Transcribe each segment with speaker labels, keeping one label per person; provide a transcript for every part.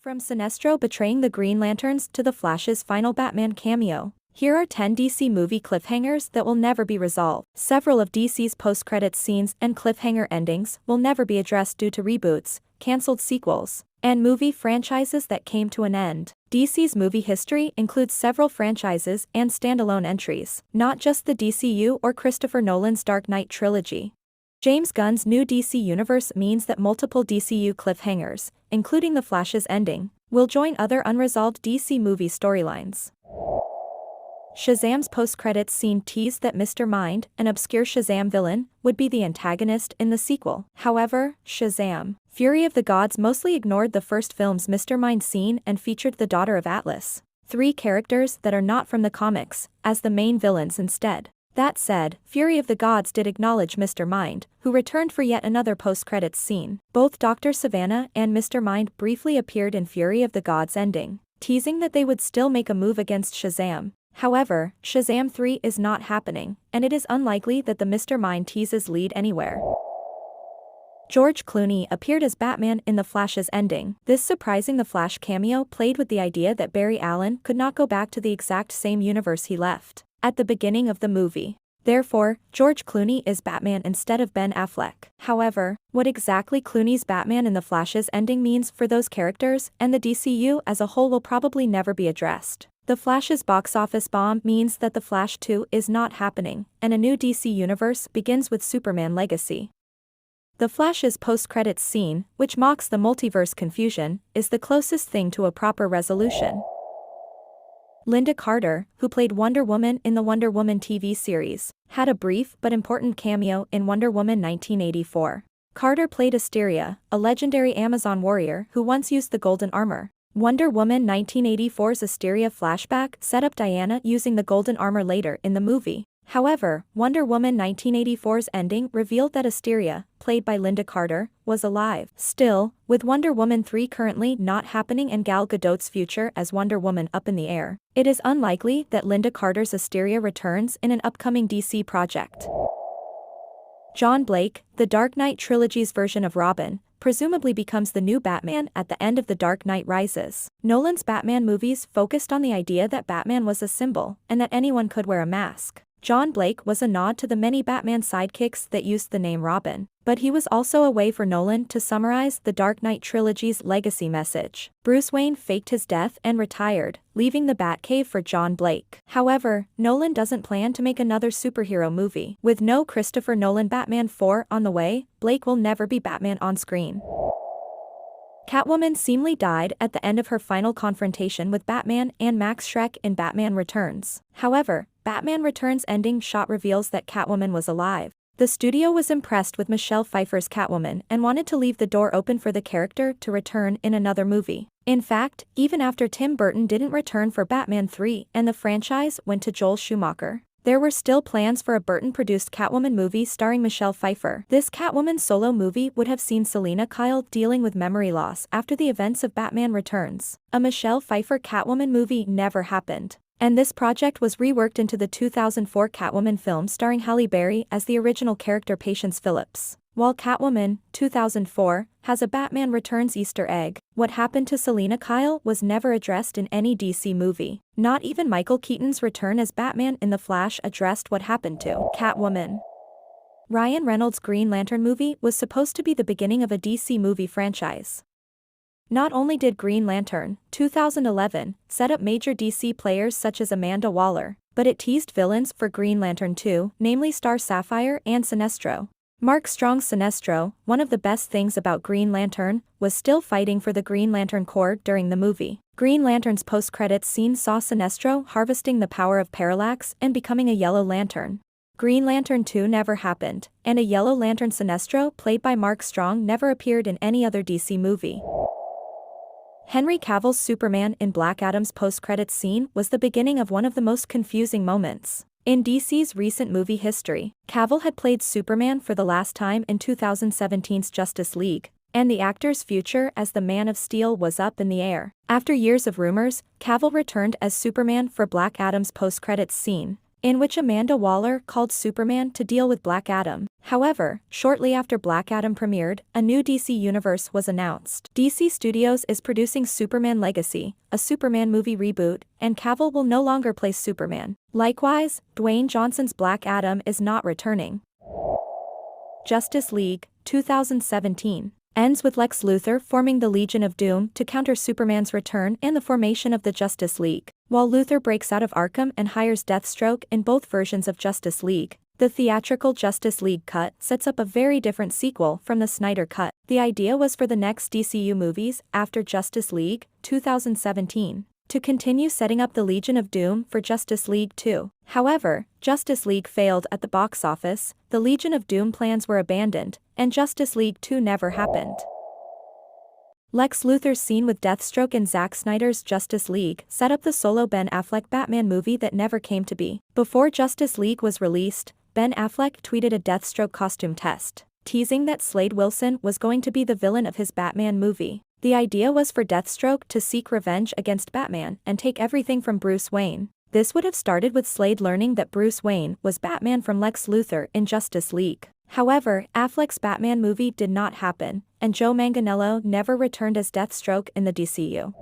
Speaker 1: From Sinestro betraying the Green Lanterns to the Flash's final Batman cameo, here are 10 DC movie cliffhangers that will never be resolved. Several of DC's post-credits scenes and cliffhanger endings will never be addressed due to reboots, cancelled sequels, and movie franchises that came to an end. DC's movie history includes several franchises and standalone entries, not just the DCEU or Christopher Nolan's Dark Knight trilogy. James Gunn's new DC universe means that multiple DCU cliffhangers, including The Flash's ending, will join other unresolved DC movie storylines. Shazam's post-credits scene teased that Mr. Mind, an obscure Shazam villain, would be the antagonist in the sequel. However, Shazam, Fury of the Gods mostly ignored the first film's Mr. Mind scene and featured the daughter of Atlas, 3 characters that are not from the comics, as the main villains instead. That said, Fury of the Gods did acknowledge Mr. Mind, who returned for yet another post-credits scene. Both Dr. Savannah and Mr. Mind briefly appeared in Fury of the Gods ending, teasing that they would still make a move against Shazam. However, Shazam 3 is not happening, and it is unlikely that the Mr. Mind teases lead anywhere. George Clooney appeared as Batman in The Flash's ending. This surprising The Flash cameo played with the idea that Barry Allen could not go back to the exact same universe he left at the beginning of the movie. Therefore, George Clooney is Batman instead of Ben Affleck. However, what exactly Clooney's Batman in The Flash's ending means for those characters and the DCU as a whole will probably never be addressed. The Flash's box office bomb means that The Flash 2 is not happening, and a new DC universe begins with Superman Legacy. The Flash's post-credits scene, which mocks the multiverse confusion, is the closest thing to a proper resolution. Linda Carter, who played Wonder Woman in the Wonder Woman TV series, had a brief but important cameo in Wonder Woman 1984. Carter played Asteria, a legendary Amazon warrior who once used the golden armor. Wonder Woman 1984's Asteria flashback set up Diana using the golden armor later in the movie. However, Wonder Woman 1984's ending revealed that Asteria, played by Linda Carter, was alive. Still, with Wonder Woman 3 currently not happening and Gal Gadot's future as Wonder Woman up in the air, it is unlikely that Linda Carter's Asteria returns in an upcoming DC project. John Blake, the Dark Knight trilogy's version of Robin, presumably becomes the new Batman at the end of The Dark Knight Rises. Nolan's Batman movies focused on the idea that Batman was a symbol and that anyone could wear a mask. John Blake was a nod to the many Batman sidekicks that used the name Robin, but he was also a way for Nolan to summarize the Dark Knight trilogy's legacy message. Bruce Wayne faked his death and retired, leaving the Batcave for John Blake. However, Nolan doesn't plan to make another superhero movie. With no Christopher Nolan Batman 4 on the way, Blake will never be Batman on screen. Catwoman seemingly died at the end of her final confrontation with Batman and Max Schreck in Batman Returns. However, Batman Returns ending shot reveals that Catwoman was alive. The studio was impressed with Michelle Pfeiffer's Catwoman and wanted to leave the door open for the character to return in another movie. In fact, even after Tim Burton didn't return for Batman 3 and the franchise went to Joel Schumacher, there were still plans for a Burton-produced Catwoman movie starring Michelle Pfeiffer. This Catwoman solo movie would have seen Selina Kyle dealing with memory loss after the events of Batman Returns. A Michelle Pfeiffer Catwoman movie never happened, and this project was reworked into the 2004 Catwoman film starring Halle Berry as the original character Patience Phillips. While Catwoman, 2004, has a Batman Returns Easter egg, what happened to Selina Kyle was never addressed in any DC movie. Not even Michael Keaton's return as Batman in The Flash addressed what happened to Catwoman. Ryan Reynolds' Green Lantern movie was supposed to be the beginning of a DC movie franchise. Not only did Green Lantern, 2011, set up major DC players such as Amanda Waller, but it teased villains for Green Lantern 2, namely Star Sapphire and Sinestro. Mark Strong's Sinestro, one of the best things about Green Lantern, was still fighting for the Green Lantern Corps during the movie. Green Lantern's post-credits scene saw Sinestro harvesting the power of Parallax and becoming a Yellow Lantern. Green Lantern 2 never happened, and a Yellow Lantern Sinestro played by Mark Strong never appeared in any other DC movie. Henry Cavill's Superman in Black Adam's post-credits scene was the beginning of one of the most confusing moments in DC's recent movie history. Cavill had played Superman for the last time in 2017's Justice League, and the actor's future as the Man of Steel was up in the air. After years of rumors, Cavill returned as Superman for Black Adam's post-credits scene, in which Amanda Waller called Superman to deal with Black Adam. However, shortly after Black Adam premiered, a new DC universe was announced. DC Studios is producing Superman Legacy, a Superman movie reboot, and Cavill will no longer play Superman. Likewise, Dwayne Johnson's Black Adam is not returning. Justice League, 2017. Ends with Lex Luthor forming the Legion of Doom to counter Superman's return and the formation of the Justice League. While Luthor breaks out of Arkham and hires Deathstroke in both versions of Justice League, the theatrical Justice League cut sets up a very different sequel from the Snyder cut. The idea was for the next DCU movies after Justice League, 2017, to continue setting up the Legion of Doom for Justice League 2. However, Justice League failed at the box office, the Legion of Doom plans were abandoned, and Justice League 2 never happened. Lex Luthor's scene with Deathstroke in Zack Snyder's Justice League set up the solo Ben Affleck Batman movie that never came to be. Before Justice League was released, Ben Affleck tweeted a Deathstroke costume test, teasing that Slade Wilson was going to be the villain of his Batman movie. The idea was for Deathstroke to seek revenge against Batman and take everything from Bruce Wayne. This would have started with Slade learning that Bruce Wayne was Batman from Lex Luthor in Justice League. However, Affleck's Batman movie did not happen, and Joe Manganiello never returned as Deathstroke in the DCU.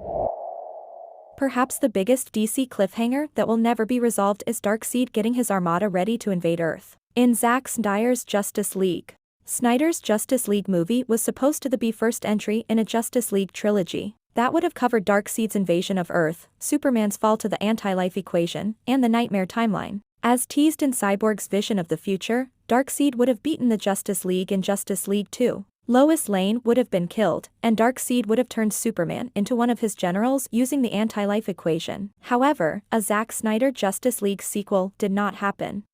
Speaker 1: Perhaps the biggest DC cliffhanger that will never be resolved is Darkseid getting his armada ready to invade Earth. In Zack Snyder's Justice League, Snyder's Justice League movie was supposed to be first entry in a Justice League trilogy. That would have covered Darkseid's invasion of Earth, Superman's fall to the anti-life equation, and the Nightmare timeline. As teased in Cyborg's vision of the future, Darkseid would have beaten the Justice League in Justice League 2. Lois Lane would have been killed, and Darkseid would have turned Superman into one of his generals using the anti-life equation. However, a Zack Snyder Justice League sequel did not happen.